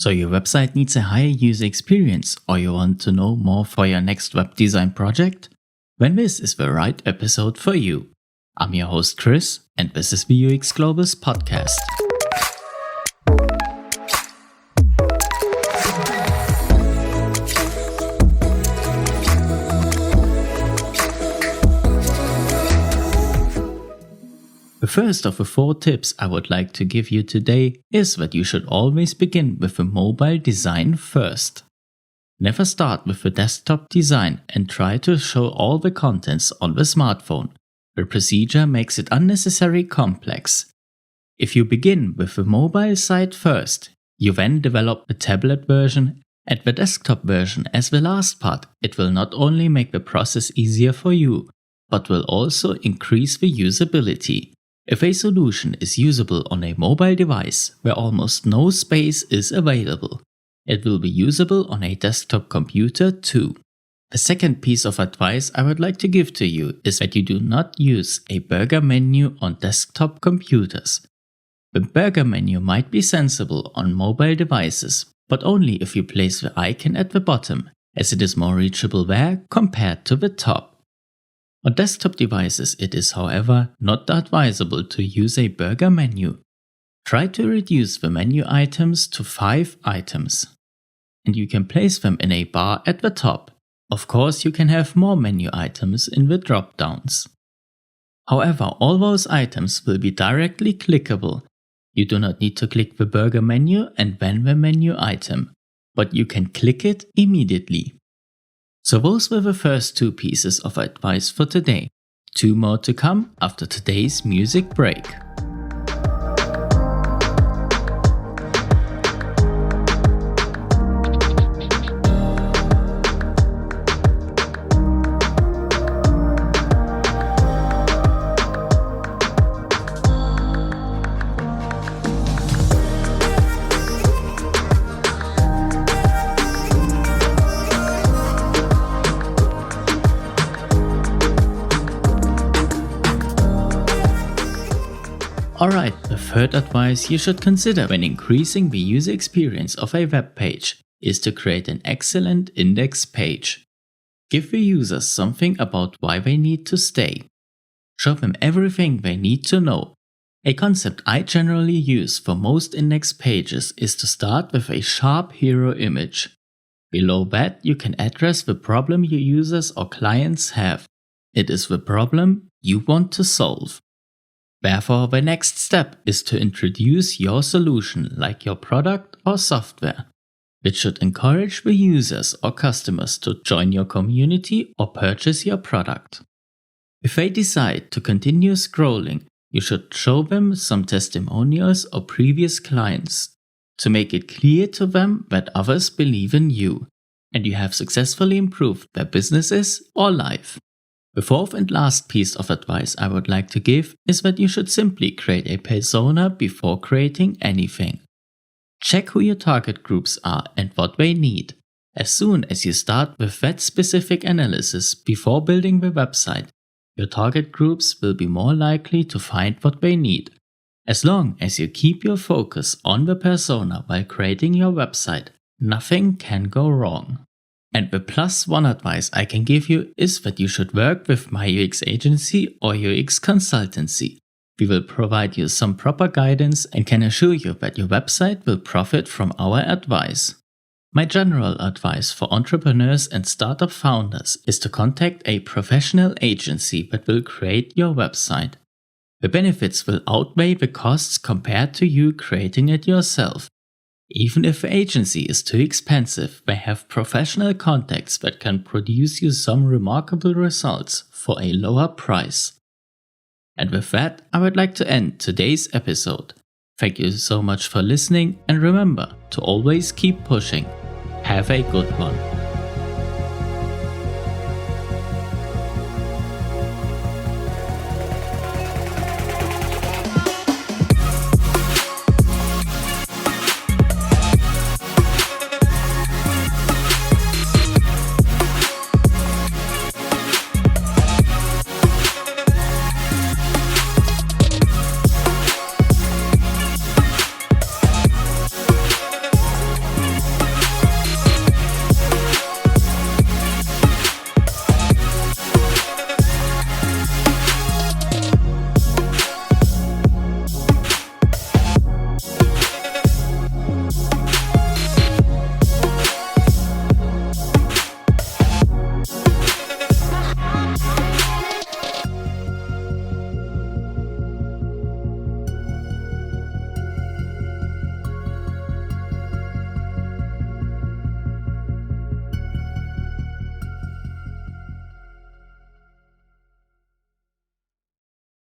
So your website needs a higher user experience, or you want to know more for your next web design project? Then this is the right episode for you. I'm your host Chris, and this is the UX Global's podcast. The first of the 4 tips I would like to give you today is that you should always begin with the mobile design first. Never start with the desktop design and try to show all the contents on the smartphone. The procedure makes it unnecessarily complex. If you begin with the mobile side first, you then develop the tablet version and the desktop version as the last part. It will not only make the process easier for you, but will also increase the usability. If a solution is usable on a mobile device where almost no space is available, it will be usable on a desktop computer too. The second piece of advice I would like to give to you is that you do not use a burger menu on desktop computers. The burger menu might be sensible on mobile devices, but only if you place the icon at the bottom, as it is more reachable there compared to the top. On desktop devices, it is, however, not advisable to use a burger menu. Try to reduce the menu items to 5 items, and you can place them in a bar at the top. Of course, you can have more menu items in the drop-downs. However, all those items will be directly clickable. You do not need to click the burger menu and then the menu item, but you can click it immediately. So those were the first 2 pieces of advice for today. 2 more to come after today's music break. Alright, the third advice you should consider when increasing the user experience of a web page is to create an excellent index page. Give the users something about why they need to stay. Show them everything they need to know. A concept I generally use for most index pages is to start with a sharp hero image. Below that, you can address the problem your users or clients have. It is the problem you want to solve. Therefore, the next step is to introduce your solution like your product or software, which should encourage the users or customers to join your community or purchase your product. If they decide to continue scrolling, you should show them some testimonials or previous clients to make it clear to them that others believe in you and you have successfully improved their businesses or life. The fourth and last piece of advice I would like to give is that you should simply create a persona before creating anything. Check who your target groups are and what they need. As soon as you start with that specific analysis before building the website, your target groups will be more likely to find what they need. As long as you keep your focus on the persona while creating your website, nothing can go wrong. And the +1 advice I can give you is that you should work with my UX agency or UX consultancy. We will provide you some proper guidance and can assure you that your website will profit from our advice. My general advice for entrepreneurs and startup founders is to contact a professional agency that will create your website. The benefits will outweigh the costs compared to you creating it yourself. Even if the agency is too expensive, they have professional contacts that can produce you some remarkable results for a lower price. And with that, I would like to end today's episode. Thank you so much for listening, and remember to always keep pushing. Have a good one.